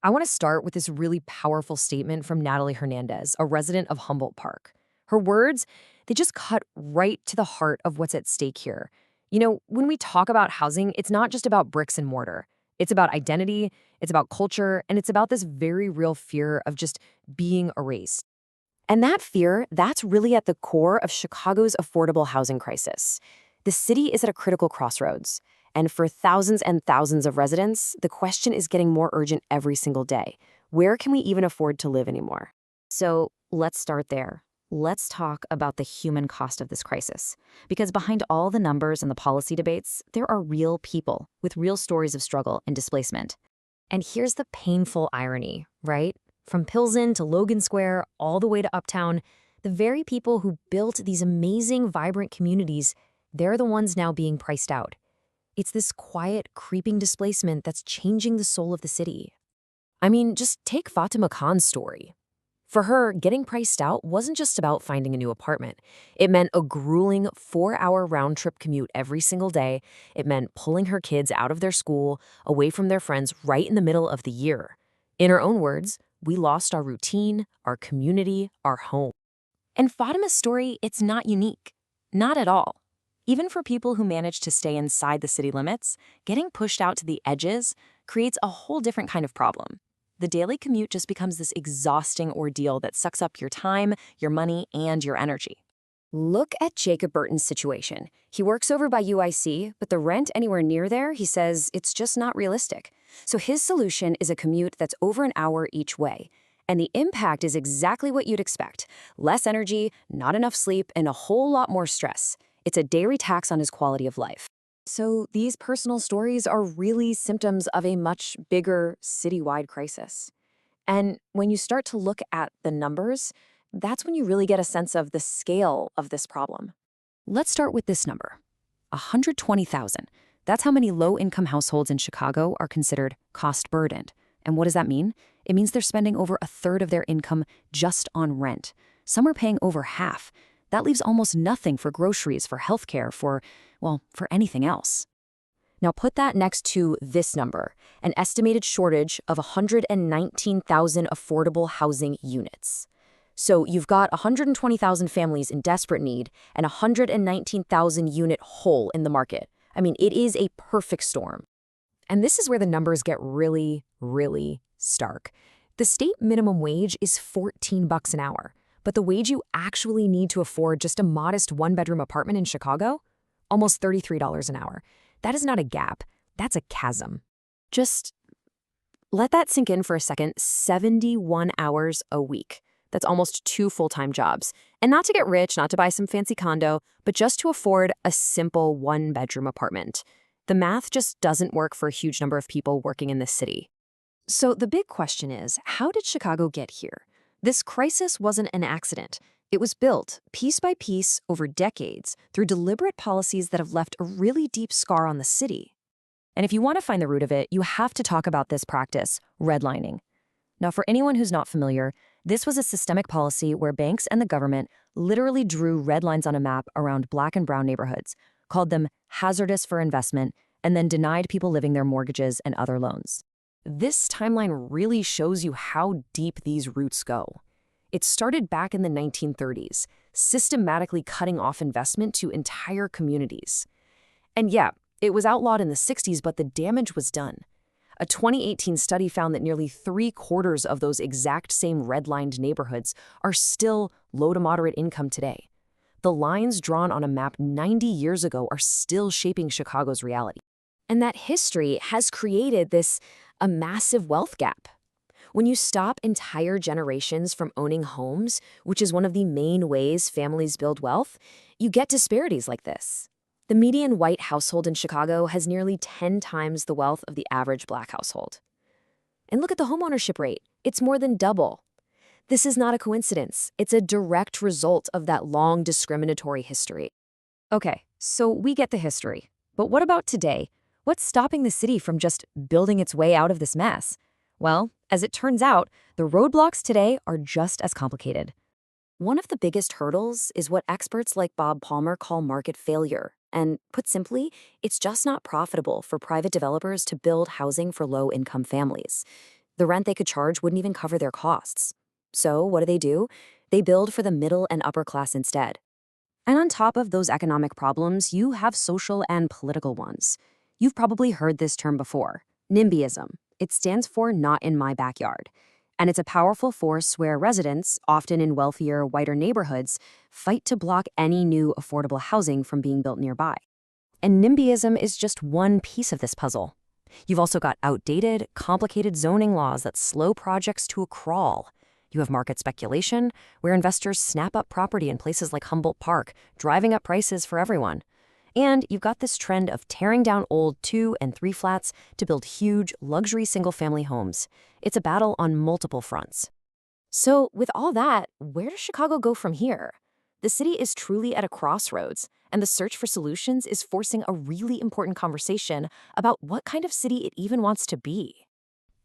I want to start with this really powerful statement from Natalie Hernandez, a resident of Humboldt Park. Her words, they just cut right to the heart of what's at stake here. When we talk about housing, it's not just about bricks and mortar. It's about identity, it's about culture, and it's about this very real fear of just being erased. And that fear, that's really at the core of Chicago's affordable housing crisis. The city is at a critical crossroads. And for thousands and thousands of residents, the question is getting more urgent every single day. Where can we even afford to live anymore? So let's start there. Let's talk about the human cost of this crisis. Because behind all the numbers and the policy debates, there are real people with real stories of struggle and displacement. And here's the painful irony, right? From Pilsen to Logan Square, all the way to Uptown, the very people who built these amazing, vibrant communities, they're the ones now being priced out. It's this quiet, creeping displacement that's changing the soul of the city. I mean, just take Fatima Khan's story. For her, getting priced out wasn't just about finding a new apartment. It meant a grueling 4-hour round-trip commute every single day. It meant pulling her kids out of their school, away from their friends right in the middle of the year. In her own words, we lost our routine, our community, our home. And Fatima's story, it's not unique. Not at all. Even for people who manage to stay inside the city limits, getting pushed out to the edges creates a whole different kind of problem. The daily commute just becomes this exhausting ordeal that sucks up your time, your money, and your energy. Look at Jacob Burton's situation. He works over by UIC, but the rent anywhere near there, he says, it's just not realistic. So his solution is a commute that's over an hour each way. And the impact is exactly what you'd expect. Less energy, not enough sleep, and a whole lot more stress. It's a daily tax on his quality of life. So these personal stories are really symptoms of a much bigger citywide crisis. And when you start to look at the numbers, that's when you really get a sense of the scale of this problem. Let's start with this number, 120,000. That's how many low-income households in Chicago are considered cost-burdened. And what does that mean? It means they're spending over a third of their income just on rent. Some are paying over half. That leaves almost nothing for groceries, for healthcare, for anything else. Now put that next to this number, an estimated shortage of 119,000 affordable housing units. So you've got 120,000 families in desperate need and 119,000 unit hole in the market. I mean, it is a perfect storm. And this is where the numbers get really, really stark. The state minimum wage is $14 an hour, but the wage you actually need to afford just a modest one-bedroom apartment in Chicago? Almost $33 an hour. That is not a gap, that's a chasm. Just let that sink in for a second. 71 hours a week. That's almost 2 full-time jobs. And not to get rich, not to buy some fancy condo, but just to afford a simple one-bedroom apartment. The math just doesn't work for a huge number of people working in this city. So the big question is, how did Chicago get here? This crisis wasn't an accident. It was built, piece by piece, over decades, through deliberate policies that have left a really deep scar on the city. And if you want to find the root of it, you have to talk about this practice, redlining. Now, for anyone who's not familiar, this was a systemic policy where banks and the government literally drew red lines on a map around Black and brown neighborhoods, called them hazardous for investment, and then denied people living their mortgages and other loans. This timeline really shows you how deep these roots go. It started back in the 1930s, systematically cutting off investment to entire communities. And yeah, it was outlawed in the 60s, but the damage was done. A 2018 study found that nearly 3/4 of those exact same redlined neighborhoods are still low to moderate income today. The lines drawn on a map 90 years ago are still shaping Chicago's reality. And that history has created a massive wealth gap. When you stop entire generations from owning homes, which is one of the main ways families build wealth, you get disparities like this. The median white household in Chicago has nearly 10 times the wealth of the average Black household. And look at the homeownership rate. It's more than double. This is not a coincidence. It's a direct result of that long discriminatory history. Okay, so we get the history. But what about today? What's stopping the city from just building its way out of this mess? Well, as it turns out, the roadblocks today are just as complicated. One of the biggest hurdles is what experts like Bob Palmer call market failure. And put simply, it's just not profitable for private developers to build housing for low-income families. The rent they could charge wouldn't even cover their costs. So what do? They build for the middle and upper class instead. And on top of those economic problems, you have social and political ones. You've probably heard this term before, NIMBYism. It stands for not in my backyard. And it's a powerful force where residents, often in wealthier, whiter neighborhoods, fight to block any new affordable housing from being built nearby. And NIMBYism is just one piece of this puzzle. You've also got outdated, complicated zoning laws that slow projects to a crawl. You have market speculation, where investors snap up property in places like Humboldt Park, driving up prices for everyone. And you've got this trend of tearing down old 2 and 3 flats to build huge, luxury single-family homes. It's a battle on multiple fronts. So, with all that, where does Chicago go from here? The city is truly at a crossroads, and the search for solutions is forcing a really important conversation about what kind of city it even wants to be.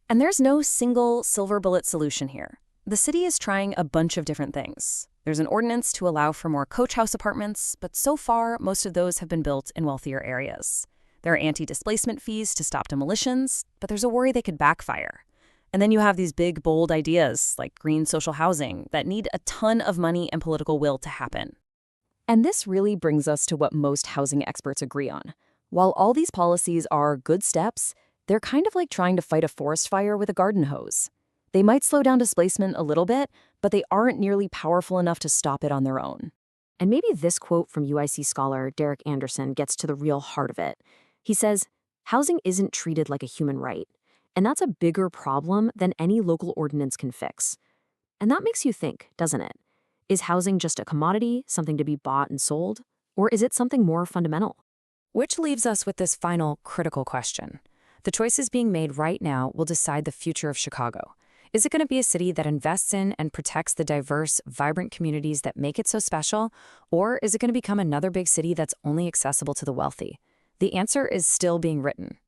And there's no single silver bullet solution here. The city is trying a bunch of different things. There's an ordinance to allow for more coach house apartments, but so far, most of those have been built in wealthier areas. There are anti-displacement fees to stop demolitions, but there's a worry they could backfire. And then you have these big, bold ideas like green social housing that need a ton of money and political will to happen. And this really brings us to what most housing experts agree on. While all these policies are good steps, they're kind of like trying to fight a forest fire with a garden hose. They might slow down displacement a little bit, but they aren't nearly powerful enough to stop it on their own. And maybe this quote from UIC scholar Derek Anderson gets to the real heart of it. He says, "Housing isn't treated like a human right, and that's a bigger problem than any local ordinance can fix." And that makes you think, doesn't it? Is housing just a commodity, something to be bought and sold? Or is it something more fundamental? Which leaves us with this final critical question. The choices being made right now will decide the future of Chicago. Is it going to be a city that invests in and protects the diverse, vibrant communities that make it so special? Or is it going to become another big city that's only accessible to the wealthy? The answer is still being written.